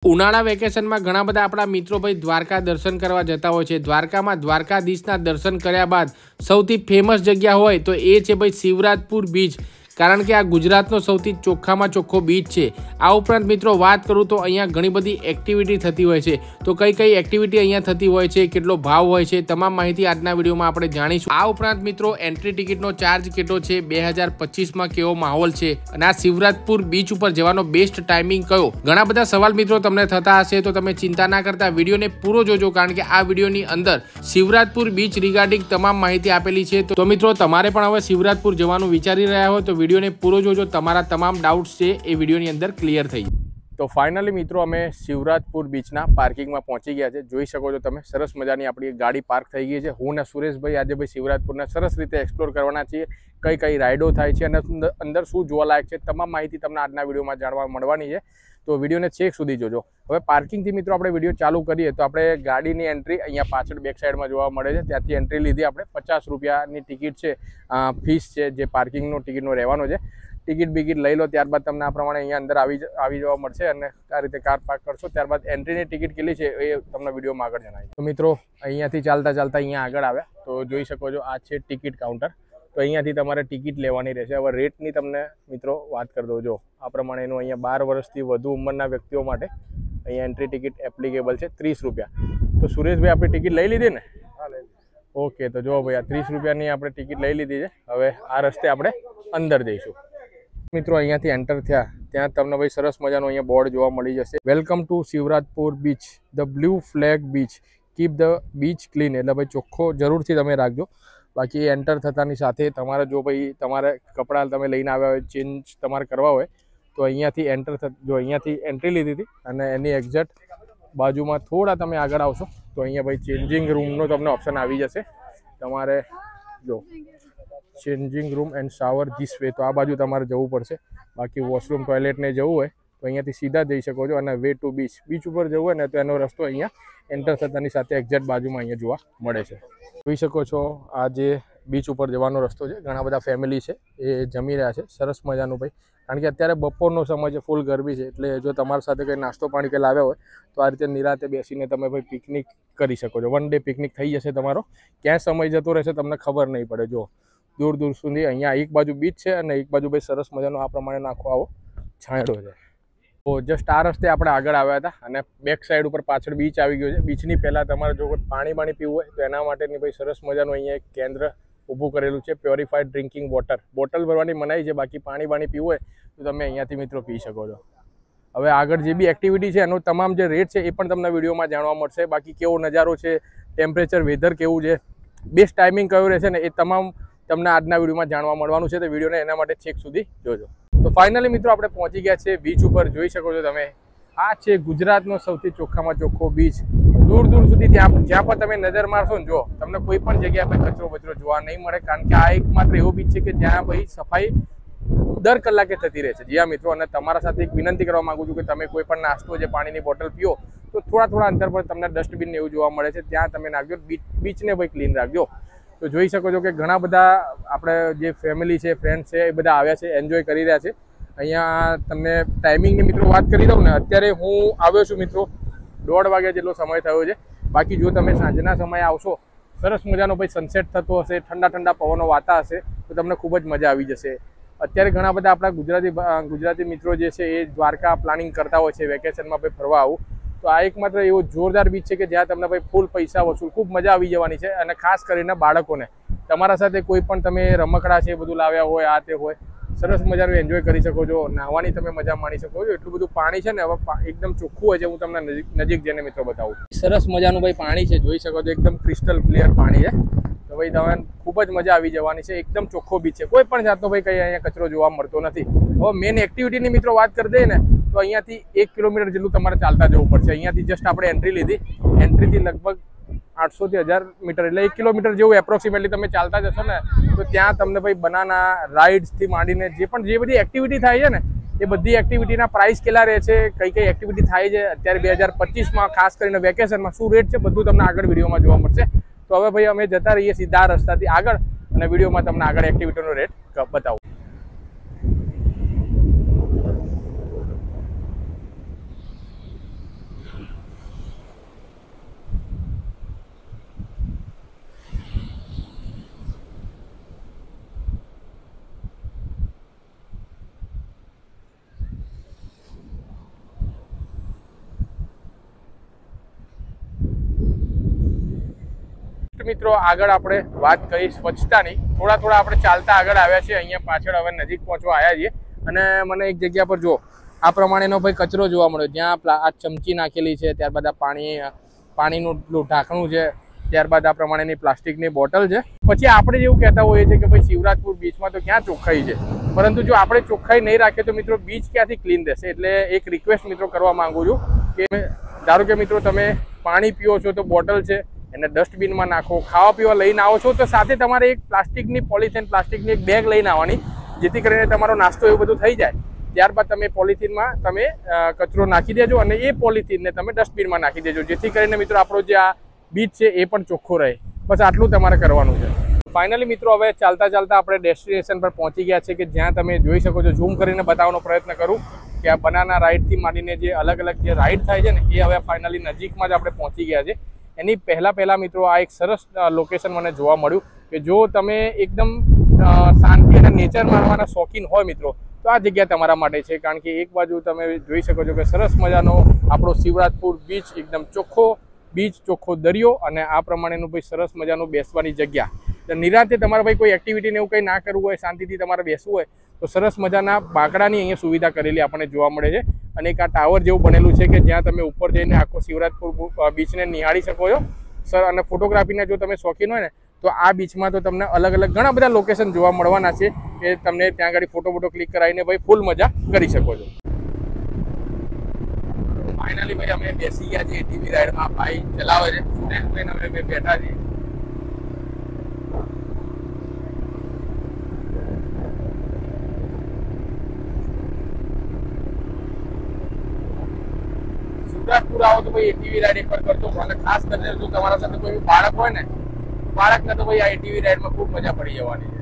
ઉનાળા વેકેશનમાં ઘણા બધા આપણા મિત્રો ભાઈ દ્વારકા દર્શન કરવા જતા હોય છે। દ્વારકામાં દ્વારકાધીશના દર્શન કર્યા બાદ સૌથી ફેમસ જગ્યા હોય તો એ છે ભાઈ શિવરાજપુર બીચ, કારણ કે આ ગુજરાતનો સૌથી ચોખ્ખામાં ચોખ્ખો બીચ છે। આ ઉપરાંત મિત્રો વાત કરું તો અહીંયા ઘણી બધી એક્ટિવિટી થતી હોય છે, તો કઈ કઈ એક્ટિવિટી અહીંયા થતી હોય છે, કેટલો ભાવ હોય છે, તમામ માહિતી આજના વિડીયોમાં આપણે જાણીશું। આ ઉપરાંત મિત્રો એન્ટ્રી ટિકિટનો ચાર્જ કેટલો છે, 2025માં કેવો માહોલ છે અને આ શિવરાજપુર બીચ ઉપર જવાનો બેસ્ટ ટાઈમિંગ કયો, ઘણા બધા સવાલ મિત્રો તમને થતા હશે, તો તમે ચિંતા ના કરતા વિડીયોને પૂરો જોજો, કારણ કે આ વિડીયોની અંદર શિવરાજપુર બીચ રિગાર્ડિંગ તમામ માહિતી આપેલી છે। તો મિત્રો તમારે પણ હવે શિવરાજપુર જવાનું વિચારી રહ્યા હોય તો વિડીયોને પૂરો જોજો, તમારા તમામ ડાઉટ્સ છે એ વિડીયોની અંદર ક્લિયર થઈ જાય। તો ફાઇનલી મિત્રો અમે શિવરાજપુર બીચના પાર્કિંગમાં પહોંચી ગયા છે। જોઈ શકો છો તમે સરસ મજાની આપણી ગાડી પાર્ક થઈ ગઈ છે। હું ને સુરેશભાઈ આજે ભાઈ શિવરાજપુરને સરસ રીતે એક્સપ્લોર કરવાના છીએ, કઈ કઈ રાઇડો થાય છે અને અંદર શું જોવાલાયક છે, તમામ માહિતી તમને આજના વિડીયોમાં જાણવા મળવાની છે, તો વિડીયોને છેક સુધી જોજો। હવે પાર્કિંગથી મિત્રો આપણે વિડીયો ચાલુ કરીએ તો આપણે ગાડીની એન્ટ્રી અહીંયા પાછળ બેક સાઈડમાં જોવા મળે છે, ત્યાંથી એન્ટ્રી લીધી આપણે। 50 રૂપિયાની ટિકિટ છે, ફીસ છે, જે પાર્કિંગનો ટિકિટનો રહેવાનો છે। ટિકિટ બિકિટ લઈ લો, ત્યારબાદ તમને આ પ્રમાણે અહીંયા અંદર આવી જવા મળશે અને આ રીતે કાર પાર્ક કરશો, ત્યારબાદ એન્ટ્રીની ટિકિટ કેટલી છે એ તમને વિડીયોમાં આગળ જણાવીશ। તો મિત્રો અહીંયાથી ચાલતા અહીંયા આગળ આવ્યા તો જોઈ શકો છો આ છે ટિકિટ કાઉન્ટર, તો અહીંયાથી તમારે ટિકિટ લેવાની રહેશે। હવે રેટની તમને મિત્રો વાત કરી દો, જો આ પ્રમાણેનું અહીંયા 12 વર્ષથી વધુ ઉંમરના વ્યક્તિઓ માટે અહીંયા એન્ટ્રી ટિકિટ એપ્લિકેબલ છે 30 રૂપિયા। તો સુરેશભાઈ આપણે ટિકિટ લઈ લીધી ને? ઓકે, તો જો ભાઈ આ 30 રૂપિયાની આપણે ટિકિટ લઈ લીધી છે। હવે આ રસ્તે આપણે અંદર જઈશું। મિત્રો અહીંયાથી એન્ટર થયા ત્યાં તમને ભાઈ સરસ મજાનું અહીંયા બોર્ડ જોવા મળી જશે, welcome to Shivrajpur beach, the blue flag beach, keep the beach clean, એટલે ભાઈ ચોખ્ખો જરૂરથી તમે રાખજો। બાકી એન્ટર થતાની સાથે તમારે જો ભાઈ તમારે કપડાં તમે લઈને આવ્યા હોય, ચેન્જ તમારે કરવા હોય તો અહીંયાથી જો અહીંયાથી એન્ટ્રી લીધી હતી અને એની એક્ઝેક્ટ બાજુમાં થોડા તમે આગળ આવશો તો અહીંયા ભાઈ ચેન્જિંગ રૂમનો તમને ઓપ્શન આવી જશે। તમારે જો changing room and shower this way, તો આ બાજુ તમારે જવું પડશે। બાકી વોશરૂમ ટોયલેટને જવું હોય તો અહીંયાથી સીધા જઈ શકો છો, અને વે ટુ બીચ ઉપર જવું હોય ને તો એનો રસ્તો અહીંયા એન્ટર થતાની સાથે એક્ઝેક્ટ બાજુમાં અહીંયા જોવા મળે છે। જોઈ શકો છો આ જે બીચ ઉપર જવાનો રસ્તો છે, ઘણા બધા ફેમિલી છે એ જમી રહ્યા છે સરસ મજાનું ભાઈ, કારણ કે અત્યારે બપોરનો સમય છે, ફૂલ ગરમી છે, એટલે જો તમારી સાથે કંઈ નાસ્તો પાણી કંઈ લાવ્યા હોય તો આ રીતે નિરાતે બેસીને તમે ભાઈ પિકનિક કરી શકો છો। 1 ડે પિકનિક થઈ જશે તમારો, ક્યાં સમય જતો રહેશે તમને ખબર નહીં પડે। જો દૂર દૂર સુધી અહીંયા એક બાજુ બીચ છે અને એક બાજુ ભાઈ સરસ મજાનો આ પ્રમાણે આખો આવો છાંયડો છે। તો જસ્ટ આ રસ્તે આપણે આગળ આવ્યા હતા અને બેક સાઈડ ઉપર પાછળ બીચ આવી ગયો છે। બીચની પહેલાં તમારે જો પાણી પીવું હોય તો એના માટેની ભાઈ સરસ મજાનું અહીંયા એક કેન્દ્ર ઊભું કરેલું છે, પ્યોરિફાઈડ ડ્રિંકિંગ વોટર, બોટલ ભરવાની મનાઈ છે, બાકી પાણી પીવું હોય તો તમે અહીંયાથી મિત્રો પી શકો છો। હવે આગળ જે બી એક્ટિવિટી છે એનો તમામ જે રેટ છે એ પણ તમને વિડીયોમાં જાણવા મળશે। બાકી કેવો નજારો છે, ટેમ્પરેચર, વેધર કેવું છે, બેસ્ટ ટાઈમિંગ કયો રહેશે ને એ તમામ તમને આજના વિડીયોમાં જાણવા મળવાનું છે, તો વિડીયોને એના માટે છેક સુધી જોજો। તો ફાઇનલી મિત્રો આપણે પહોંચી ગયા છે બીચ ઉપર, જોઈ શકો છો તમે આ છે ગુજરાતનો સૌથી ચોખ્ખામાં ચોખ્ખો બીચ। દૂર દૂર સુધી જ્યાં પણ તમે નજર મારશો ને જો તમને કોઈ પણ જગ્યા પર કચરો બચરો જોવા નહીં મળે, કારણ કે આ એકમાત્ર એવો બીચ છે કે જ્યાં ભાઈ સફાઈ દર કલાકે થતી રહે છે। જી હા મિત્રો, અને તમારા સાથે એક વિનંતી કરવા માંગુ છું કે તમે કોઈ પણ નાસ્તો જે પાણીની બોટલ પીઓ તો થોડા અંતર પર તમને ડસ્ટબિન એવું જોવા મળે છે, ત્યાં તમે નાખજો, બીચને ભાઈ ક્લીન રાખજો। તો જોઈ શકો છો કે ઘણા બધા આપણે જે ફેમિલી છે, ફ્રેન્ડ્સ છે, એ બધા આવ્યા છે, એન્જોય કરી રહ્યા છે। અહીંયા તમને ટાઈમિંગની મિત્રો વાત કરી દઉં ને, અત્યારે હું આવ્યો છું મિત્રો 1:30 વાગ્યા જેટલો સમય થયો છે। બાકી જો તમે સાંજના સમયે આવશો, સરસ મજાનો ભાઈ સનસેટ થતો હશે, ઠંડા પવનો વાતા હશે તો તમને ખૂબ જ મજા આવી જશે। અત્યારે ઘણા બધા આપણા ગુજરાતી મિત્રો જે છે એ દ્વારકા પ્લાનિંગ કરતા હોય છે વેકેશનમાં ભાઈ ફરવા આવું, તો આ એકમાત્ર એવો જોરદાર બીચ છે કે જ્યાં તમને ભાઈ ફૂલ પૈસા વસૂલ ખૂબ મજા આવી જવાની છે। અને ખાસ કરીને બાળકોને તમારા સાથે કોઈ પણ તમે રમકડા છે એ બધું લાવ્યા હોય, આ તે હોય, સરસ મજાનું એન્જોય કરી શકો છો, નાહવાની તમે મજા માણી શકો છો। એટલું બધું પાણી છે ને હવે એકદમ ચોખ્ખું હોય છે, હું તમને નજીક જઈને મિત્રો બતાવું। સરસ મજાનું ભાઈ પાણી છે, જોઈ શકો છો એકદમ ક્રિસ્ટલ ક્લિયર પાણી છે, તો ભાઈ તમે ખૂબ જ મજા આવી જવાની છે। એકદમ ચોખ્ખો બીચ છે, કોઈ પણ જાતનો ભાઈ કંઈ અહીંયા કચરો જોવા મળતો નથી। હવે મેઇન એક્ટિવિટીની મિત્રો વાત કરી દઈએ ને તો અહીંયાથી 1 કિલોમીટર જેટલું તમારે ચાલતા જવું પડશે। અહીંયાથી જસ્ટ આપણે એન્ટ્રી લીધી, એન્ટ્રીથી લગભગ 800 થી 1000 મીટર એટલે 1 કિલોમીટર જેવું એપ્રોક્સિમેટલી તમે ચાલતા જશો ને તો ત્યાં તમને ભાઈ બનાના રાઇડ્સથી માંડીને જે બધી એક્ટિવિટી થાય છે ને એ બધી એક્ટિવિટીના પ્રાઇસ કેટલા રહે છે, કઈ એક્ટિવિટી થાય છે, અત્યારે 2025માં ખાસ કરીને વેકેશનમાં શું રેટ છે, બધું તમને આગળ વિડીયોમાં જોવા મળશે। તો હવે ભાઈ અમે જતા રહીએ સીધા રસ્તાથી આગળ અને વિડીયોમાં તમને આગળ એક્ટિવિટીનો રેટ બતાવું। મિત્રો આગળ આપણે વાત કરી સ્વચ્છતાની. થોડા આપણે ચાલતા આગળ આવ્યા છે. અહીંયા પાછળ હવે નજીક પહોંચવા આવ્યા છીએ અને મને એક જગ્યા પર જો આ પ્રમાણેનો ભાઈ કચરો જોવા મળ્યો, જ્યાં આ ચમચી નાખેલી છે, ત્યારબાદ આ પાણીનું ઢાંકણું છે, ત્યારબાદ આ પ્રમાણેની પ્લાસ્ટિકની બોટલ છે. પછી આપણે જેવું કહેતા હોઈએ છીએ કે ભાઈ શિવરાજપુર બીચમાં તો ક્યાં ચોખ્ખાઈ છે, પરંતુ જો આપણે ચોખ્ખાઈ નહીં રાખીએ તો મિત્રો બીચ ક્યાંથી ક્લીન રહેશે. એટલે એક રિક્વેસ્ટ મિત્રો કરવા માંગુ છું કે ધારો કે મિત્રો તમે પાણી પીઓ છો તો બોટલ છે એને ડસ્ટબિનમાં નાખો, ખાવા પીવા લઈને આવો છો તો સાથે તમારે એક પ્લાસ્ટિકની પ્લાસ્ટિકની એક બેગ લઈને આવવાની, જેથી કરીને તમારો નાસ્તો એવું બધું થઈ જાય. ત્યારબાદ તમે પોલિથીનમાં તમે કચરો નાખી દેજો અને એ પોલિથીનને તમે ડસ્ટબિનમાં નાખી દેજો, જેથી કરીને મિત્રો આપણો જે આ બીચ છે એ પણ ચોખ્ખો રહે. બસ આટલું તમારે કરવાનું છે. ફાઇનલી મિત્રો હવે ચાલતા આપણે ડેસ્ટિનેશન પર પહોંચી ગયા છે કે જ્યાં તમે જોઈ શકો છો. ઝૂમ કરીને બતાવવાનો પ્રયત્ન કરું કે આ બનાના રાઈડથી માંડીને જે અલગ જે રાઈડ થાય છે ને એ હવે ફાઇનલી નજીકમાં જ આપણે પહોંચી ગયા છે. એની પહેલાં મિત્રો આ એક સરસ લોકેશન મને જોવા મળ્યું કે જો તમે એકદમ શાંતિ અને નેચર માણવાના શોખીન હોય મિત્રો તો આ જગ્યા તમારા માટે છે. કારણ કે એક બાજુ તમે જોઈ શકો છો કે સરસ મજાનો આપણો શિવરાજપુર બીચ, એકદમ ચોખ્ખો બીચ, ચોખ્ખો દરિયો અને આ પ્રમાણેનું ભાઈ સરસ મજાનું બેસવાની જગ્યા. નિરાંતે તમારે ભાઈ કોઈ એક્ટિવિટીને એવું કંઈ ના કરવું હોય, શાંતિથી તમારે બેસવું હોય તો સરસ મજાના બાંકડાની અહીંયા સુવિધા કરેલી આપણને જોવા મળે છે. અને એક આ ટાવર જેવું બનેલું છે કે જ્યાં તમે ઉપર જઈને આખો શિવરાજપુર બીચને નિહાળી શકો છો સર. અને ફોટોગ્રાફીના જો તમે શોખીન હોય ને તો આ બીચમાં તો તમને અલગ ઘણા બધા લોકેશન જોવા મળવાના છે કે તમને ત્યાં આગળ ફોટો ક્લિક કરાવીને ભાઈ ફૂલ મજા કરી શકો છો. ફાઇનલી ભાઈ અમે બેસી ગયા છીએ ટીવી રાઈડમાં. ભાઈ ચલાવે છે, સ્ટેન્ડ લઈને અમે બેઠા છીએ. શિવરાજપુર આવો તો ભાઈ એટીવી રાઈડ એકવાર કરતો, અને ખાસ કરીને જો તમારા સાથે કોઈ બાળક હોય ને, બાળકને તો ભાઈ આ એટીવી રાઈડમાં ખૂબ મજા પડી જવાની છે.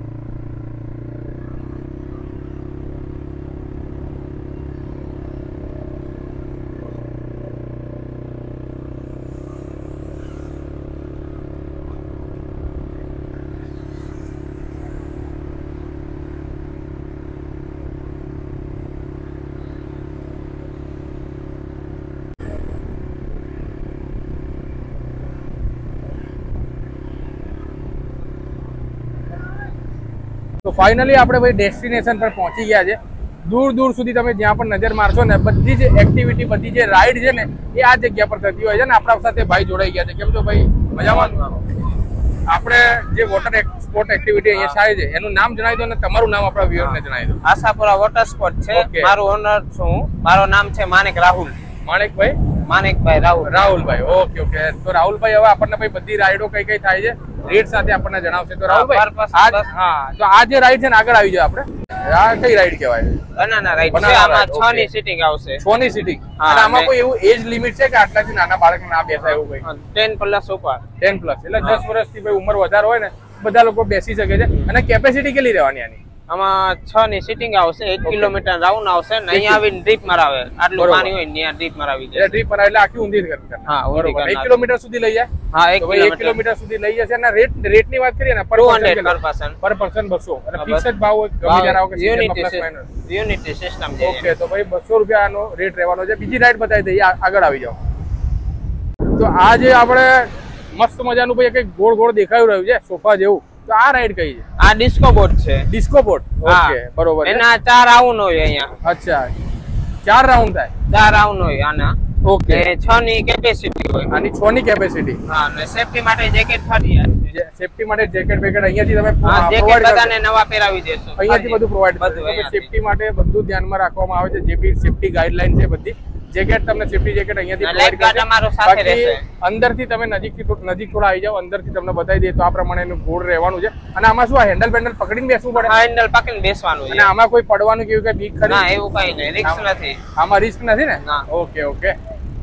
તો ફાઇનલી આપણે ભાઈ ડેસ્ટિનેશન પર પહોંચી ગયા છે. દૂર સુધી તમે જ્યાં પણ નજર મારશો ને બધી જ એક્ટિવિટી, બધી જે રાઈડ છે ને એ આ જગ્યા પર થતી હોય છે. ને આપણા સાથે ભાઈ જોડાઈ ગયા છે. કેમ છો ભાઈ? મજામાં? આપણે જે વોટર સ્પોર્ટ એક્ટિવિટી અહીંયા થાય છે એનું નામ જણાવી દો અને તમારું નામ આપણા વ્યુઅરને જણાવી દો. આશાપુરા વોટર સ્પોર્ટ છે. મારું ઓનર છું, મારું નામ છે માણેક રાહુલ. માણેકભાઈ રાહુલભાઈ. ઓકે. તો રાહુલભાઈ હવે આપણને ભાઈ બધી રાઈડો કઈ થાય છે રેટ સાથે આપણને જણાવશે. તો રાહુલભાઈ તો આ જે રાઈડ છે ને આગળ આવી જાય આપણે. આ કઈ રાઈડ કહેવાય? બનાના રાઈડ છે. આમાં 6 ની સીટિંગ આવશે. 6 ની સીટિંગ. અને આમાં કોઈ એવું એજ લિમિટ છે કે આટલાથી નાના બાળકને ના બેસાય એવું કઈ? 10+ ઉપર. 10+ એટલે 10 વર્ષથી ભાઈ ઉંમર વધારે હોય ને બધા લોકો બેસી શકે છે. અને કેપેસિટી કેટલી રહેવાની આની? આમાં 6 ની સીટિંગ આવશે. 1 કિલોમીટર રાઉન્ડ આવશે. અહીં આવીને ડ્રીપ મરાવે. આટલું પાણી હોય ત્યાં ડ્રીપ મરાવી જાય. ડ્રીપ મરાવે એટલે આખી ઊંધી કરતા. હા, બરોબર. 1 કિલોમીટર સુધી લઈ જાય. હા, 1 કિલોમીટર સુધી લઈ જશે. અને રેટ ની વાત કરીએ ને પર પર્સન 200. અને ફિક્સ જ ભાવ હોય ગમે ત્યારે આવો કે યુનિટી સિસ્ટમ છે. ઓકે, તો ભાઈ 200 રૂપિયાનો રેટ રહેવાનો છે. બીજી રાઈડ બતાવી દઈએ, આગળ આવી જાઓ. તો આ જે આપણે મસ્ત મજાનું ભાઈ કઈક ગોળ દેખાયું રહ્યું છે સોફા જેવું, તો આ રાઈડ કઈ છે? આ ડિસ્કો બોટ છે. Disco boat. ઓકે, બરોબર. એના 4 રાઉન્ડ હોય અહીંયા. અચ્છા, 4 રાઉન્ડ થાય? 4 રાઉન્ડ હોય આના. ઓકે. 6 ની કેપેસિટી હોય. આની 6 ની કેપેસિટી. હા, અને સેફટી માટે જેકેટ ફરી. સેફટી માટે જેકેટ અહીંયાથી તમે જેકેટ બધાને નવા પહેરાવી દેશો. અહીંયાથી બધું પ્રોવાઈડ કરો. સેફટી માટે બધું ધ્યાનમાં રાખવામાં આવે છે. જે બી સેફટી ગાઈડલાઈન છે બધી જેકેટ તમને સેફટી જેકેટ અહીંયાથી પ્રોવાઈડ કરે છે. સાથે રહેશે. અંદરથી તમે નજીક થોડા આવી જાવ, અંદરથી તમને બતાવી દઈએ તો આ પ્રમાણેનું ગોળ રહેવાનું છે. અને આમાં શું હેન્ડલ પકડીને બેસવું પડે? હા, હેન્ડલ પકડીને બેસવાનું છે. અને આમાં કોઈ પડવાનું કે એવું કઈ બીક ખરી? ના, એવું કઈ નહીં. રિસ્ક નથી આમાં. રિસ્ક નથી ને? ઓકે.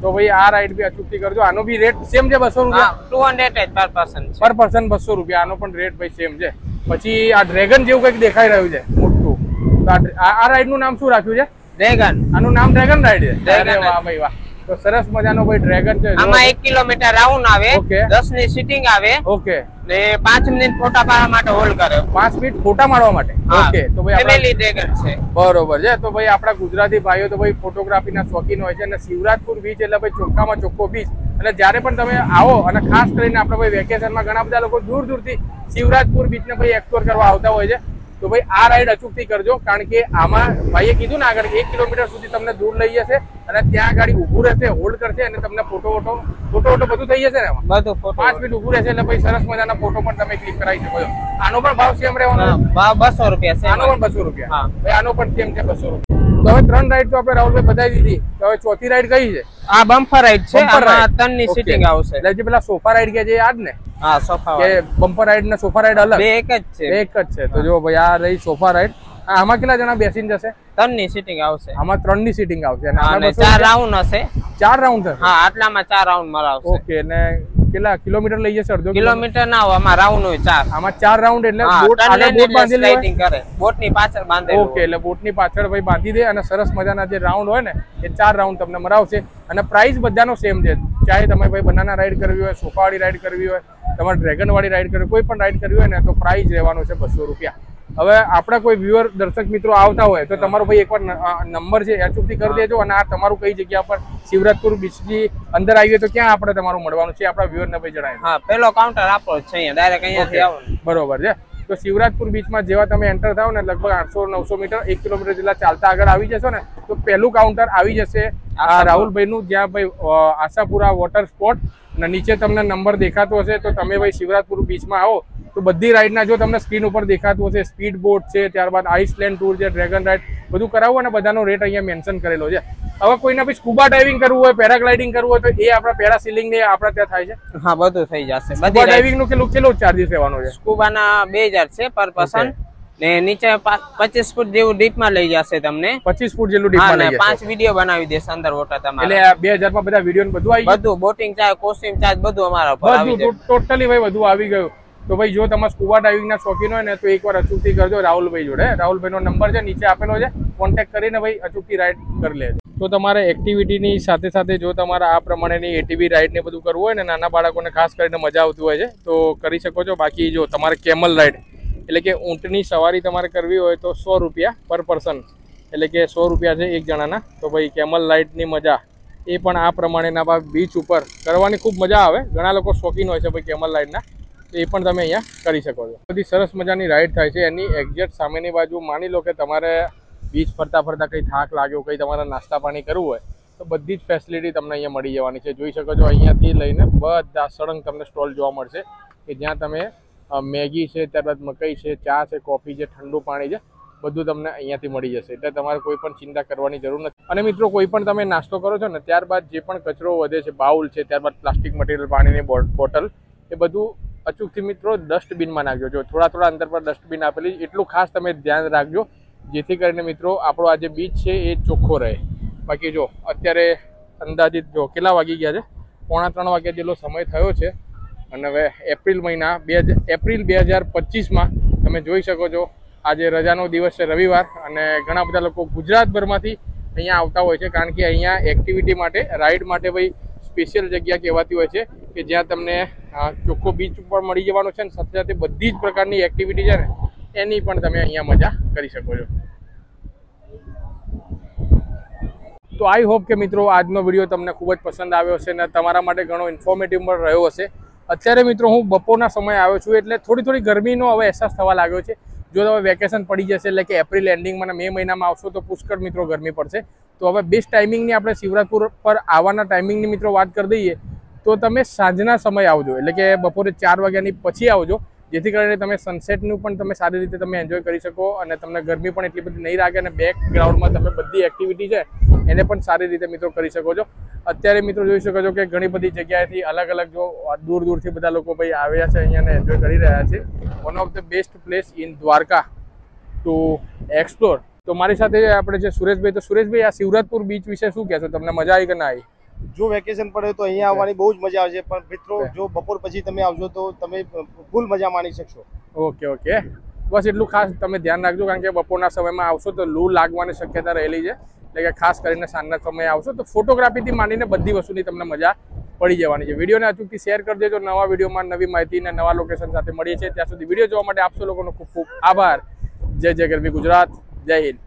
તો ભાઈ આ રાઈડ બી અચૂકથી કરજો. આનો બી રેટ સેમ છે, 200 રૂપિયા. 200 પર પર્સન. પર પર્સન 200 રૂપિયા. આનો પણ રેટ ભાઈ સેમ છે. પછી આ ડ્રેગન જેવું કંઈક દેખાઈ રહ્યું છે મોટું. આ રાઈડ નું નામ શું રાખ્યું છે? ડ્રેગન. આનું નામ ડ્રેગન રાઈડ છે. અરે વાહ ભાઈ વાહ. તો સરસ મજાનો ભાઈ ડ્રેગન છે. આમાં 1 કિલોમીટર રાઉન્ડ આવે. 10 ની સીટિંગ આવે. ઓકે. ને 5 મિનિટ ફોટા પાડવા માટે હોલ્ડ કરે. 5 મિનિટ ફોટા પાડવા માટે. ઓકે. તો ભાઈ ફેમિલી ડ્રેગન છે. બરોબર છે. તો ભાઈ આપણા ગુજરાતી ભાઈઓ તો ભાઈ ફોટોગ્રાફીના શોખીન હોય છે. અને શિવરાજપુર બીચ એટલે ભાઈ ચોખ્ખામાં ચોખ્ખો બીચ. અને જ્યારે પણ તમે આવો અને ખાસ કરીને આપણે ભાઈ વેકેશનમાં ઘણા બધા લોકો દૂર દૂરથી શિવરાજપુર બીચને ભાઈ એક્સપ્લોર કરવા આવતા હોય છે, તો ભાઈ આ રાઈડ અચૂકથી કરજો, કારણ કે આમાં ભાઈએ કીધું ને આગળ 1 કિલોમીટર સુધી તમને દૂર લઈ જશે અને ત્યાં ગાડી ઊભું રહેશે, હોલ્ડ કરશે અને તમને ફોટો બધું થઈ જશે ને એમાં બધું 5 મિનિટ ઊભું રહેશે એટલે ભાઈ સરસ મજાના ફોટો પણ તમે ક્લિક કરાવી શકો છો. આનો પણ ભાવ સેમ રહેવાનો? ભાવ 200 રૂપિયા છે. આનો પણ 200 રૂપિયા. ભાઈ આનો પણ સેમ છે 200 રૂપિયા. તો હવે 3 રાઈડ તો આપણે રાહુલભાઈ બતાવી દીધી, તો હવે ચોથી રાઈડ કઈ છે? આ બમ્પર રાઈડ છે, આમાં 3 ની સીટિંગ આવશે. એટલે જે પેલા સોફા રાઈડ કે છે યાદ ને? હા, સોફા કે બમ્પર રાઈડ ને સોફા રાઈડ અલગ? બે એક જ છે. એક જ છે. તો જો ભાઈ આ રહી સોફા રાઈડ. આમાં કેટલા જણા બેસીને જશે? 3 ની સીટિંગ આવશે. આમાં 3 ની સીટિંગ આવશે અને આમાં 4 રાઉન્ડ હશે. 4 રાઉન્ડ થશે? હા, આટલામાં 4 રાઉન્ડ મરાવશે. ઓકે. અને કેટલા કિલોમીટર લઈ જશે? અડધો કિલોમીટર ના હોય, આમાં રાઉન્ડ હોય 4. આમાં 4 રાઉન્ડ એટલે બોટ આગળ બોટ બાંધેલી રાઇડિંગ કરે, બોટ ની પાછળ બાંધેલું. ઓકે. એટલે બોટ ની પાછળ ભાઈ બાંધી દે અને સરસ મજાના જે રાઉન્ડ હોય ને એ 4 રાઉન્ડ તમને મરાવશે અને પ્રાઇસ બધાનો સેમ છે. ચાહે તમે ભાઈ બનાના રાઈડ કરવી હોય, સોફા વાળી રાઈડ કરવી હોય, તમારે ડ્રેગન વાળી રાઈડ કરવી, કોઈ પણ રાઈડ કરવી હોય ને તો પ્રાઇસ રહેવાનો છે 200 રૂપિયા. હવે આપણા કોઈ વ્યુઅર દર્શક મિત્રો આવતા હોય તો તમારો ભાઈ એકવાર નંબર છે અચૂકથી કરી દેજો અને આ તમારું કઈ જગ્યા પર શિવરાજપુર બીચની અંદર આવીએ તો ક્યાં આપણે તમારું મળવાનું છે આપણા વ્યુઅર ને ભાઈ જણાય? હા, પેલો કાઉન્ટર આપણો છે અહીંયા, ડાયરેક્ટ અહીંયાથી આવો. બરોબર છે. તો શિવરાજપુર બીચમાં જેવા તમે એન્ટર થાવ ને લગભગ 800-900 મીટર 1 કિલોમીટર જેટલા ચાલતા આગળ આવી જશો ને તો પહેલું કાઉન્ટર આવી જશે આ રાહુલભાઈ નું, જ્યાં ભાઈ આશાપુરા વોટર સ્પોર્ટ અને નીચે તમને નંબર દેખાતો હશે. તો તમે ભાઈ શિવરાજપુર બીચમાં આવો તો બધી રાઈડના જો તમને સ્ક્રીન ઉપર દેખાતું હશે, સ્પીડ બોટ છે, ત્યારબાદ આઈસલેન્ડ ટૂર છે, ડ્રેગન રાઈડ બધું કરાવવું અને બધાનો રેટ અહીંયા મેન્શન કરેલો છે. હવે કોઈને ભાઈ સ્કુબા ડાઇવિંગ કરવું હોય, પેરાગ્લાઇડિંગ કરવું હોય તો એ આપણા પેરાસીલિંગ ને આપણા ત્યાં થાય છે? હા, બધું થઈ જશે. સ્કુબા ડાઇવિંગ નું કેટલું ચાર્જીસ રહેવાનો છે? સ્કુબા ના 2000 છે પર પર્સન ને નીચે 25 ફૂટ જેવું ડીપમાં લઈ જશે તમને. 25 ફૂટ જેટલું ડીપમાં લઈ જશે. 5 વિડિયો બનાવી દેશે અંદર વોટર તમારે. એટલે 2000 માં બધા વિડિયો બધું આવી ગયું? બધું બોટિંગ ચાર્જ, કોસ્ટ્યુમ ચાર્જ બધું અમારા પર આવી જાય. ટોટલી ભાઈ બધું આવી ગયું. તો ભાઈ જો તમારે સ્કુબા ડાઇવિંગ ના શોખીન હોય ને તો એકવાર અચૂકથી કરજો રાહુલભાઈ જોડે. રાહુલભાઈ નો નંબર છે નીચે આપેલો છે, કોન્ટેક્ટ કરીને ભાઈ અચૂકથી રાઈડ કરી લેજો. તો તમારે એક્ટિવિટીની સાથે સાથે જો તમારા આ પ્રમાણેની એટીવી રાઈડ ને બધું કરવું હોય ને નાના બાળકોને ખાસ કરીને મજા આવતી હોય છે તો કરી શકો છો. બાકી જો તમારે કેમલ રાઈડ એટલે કે ઊંટની સવારી તમારે કરવી હોય તો 100 રૂપિયા પર પર્સન, એટલે કે 100 રૂપિયા છે એક જણાના. તો ભાઈ કેમલ રાઈડની મજા એ પણ આ પ્રમાણેના બીચ ઉપર કરવાની ખૂબ મજા આવે. ઘણા લોકો શોખીન હોય છે ભાઈ કેમલ રાઈડના, તો એ પણ તમે અહીંયા કરી શકો છો. બધી સરસ મજાની રાઈડ થાય છે. એની એક્ઝેક્ટ સામેની બાજુ માની લો કે તમારે બીચ ફરતા ફરતા કંઈ થાક લાગ્યો, કંઈ તમારે નાસ્તા પાણી કરવું હોય તો બધી જ ફેસિલિટી તમને અહીંયા મળી જવાની છે. જોઈ શકો છો અહીંયાથી લઈને બધા સળંગ તમને સ્ટોલ જોવા મળશે કે જ્યાં તમે મેગી છે, ત્યારબાદ મકાઈ છે, ચા છે, કોફી છે, ઠંડુ પાણી છે, બધું તમને અહીંયાથી મળી જશે. એટલે તમારે કોઈ પણ ચિંતા કરવાની જરૂર નથી. અને મિત્રો કોઈ પણ તમે નાસ્તો કરો છો ને ત્યારબાદ જે પણ કચરો વધે છે, બાઉલ છે, ત્યારબાદ પ્લાસ્ટિક મટીરિયલ, પાણીની બોટલ, એ બધું અચૂકથી મિત્રો ડસ્ટબિનમાં નાખજો. જો થોડા અંતર પર ડસ્ટબિન આપેલી, એટલું ખાસ તમે ધ્યાન રાખજો જેથી કરીને મિત્રો આપણો આ જે બીચ છે એ ચોખ્ખો રહે. બાકી જો અત્યારે અંદાજિત જો કેટલા વાગી ગયા છે, 2:45 વાગ્યા જેટલો સમય થયો છે અને હવે એપ્રિલ 2025માં તમે જોઈ શકો છો આજે રજાનો દિવસ છે, રવિવાર, અને ઘણા બધા લોકો ગુજરાતભરમાંથી અહીંયા આવતા હોય છે કારણ કે અહીંયા એક્ટિવિટી માટે, રાઈડ માટે ભાઈ સ્પેશિયલ જગ્યા કહેવાતી હોય છે કે જ્યાં તમને ચોખ્ખો બીચ ઉપર મળી જવાનો છે અને સાથે સાથે બધી જ પ્રકારની એક્ટિવિટી છે ને એની પણ તમે અહીંયા મજા કરી શકો છો. તો આઈ હોપ કે મિત્રો આજનો વિડીયો તમને ખૂબ જ પસંદ આવ્યો હશે અને તમારા માટે ઘણો ઇન્ફોર્મેટિવ પણ રહ્યો હશે. અત્યારે મિત્રો હું બપોરના સમયે આવ્યો છું એટલે થોડી ગરમીનો હવે અહેસાસ થવા લાગ્યો છે. જો હવે વેકેશન પડી જશે એટલે કે એપ્રિલ એન્ડિંગમાં અને મે મહિનામાં આવશો તો પુષ્કળ મિત્રો ગરમી પડશે. તો હવે બેસ્ટ ટાઈમિંગની આપણે શિવરાજપુર પર આવવાના ટાઈમિંગની મિત્રો વાત કરી દઈએ તો તમે સાંજના સમયે આવજો, એટલે કે બપોરે 4 વાગ્યાની પછી આવજો, જેથી કરીને તમે સનસેટનું પણ તમે સારી રીતે તમે એન્જોય કરી શકો અને તમને ગરમી પણ એટલી બધી નહીં લાગે અને બેકગ્રાઉન્ડમાં તમે બધી એક્ટિવિટી છે એને પણ સારી રીતે મિત્રો કરી શકો છો. અત્યારે મિત્રો જોઈ શકો છો કે ઘણી બધી જગ્યાએથી અલગ જો દૂરથી બધા લોકો ભાઈ આવ્યા છે અહીંયા એન્જોય કરી રહ્યા છે. One of the best place in Dwarka to explore. તો મારી સાથે આપણે છે સુરેશભાઈ. તો સુરેશભાઈ, આ શિવરાજપુર બીચ વિશે શું કહેશો? તમને મજા આવી કે ના આવી? જો વેકેશન પડે તો અહીંયા આવવાની બહુ જ મજા આવશે, પણ મિત્રો જો બપોર પછી તમે આવજો તો તમે ફૂલ મજા માણી શકશો. ઓકે. બસ એટલું ખાસ તમે ધ્યાન રાખજો કારણ કે બપોરના સમયમાં આવશો તો લૂ લાગવાની શક્યતા રહેલી છે. એટલે કે ખાસ કરીને સાંજના સમયે આવશો તો ફોટોગ્રાફીથી માંડીને બધી વસ્તુની તમને મજા પડી જવાની છે. વિડીયોને અચૂકથી શેર કરી દેજો. નવા વિડીયોમાં નવી માહિતી અને નવા લોકેશન સાથે મળીએ છીએ. ત્યાં સુધી વિડીયો જોવા માટે આપ સૌ લોકોનો ખૂબ ખૂબ આભાર. જય ગરવી ગુજરાત. જય હિન્દ.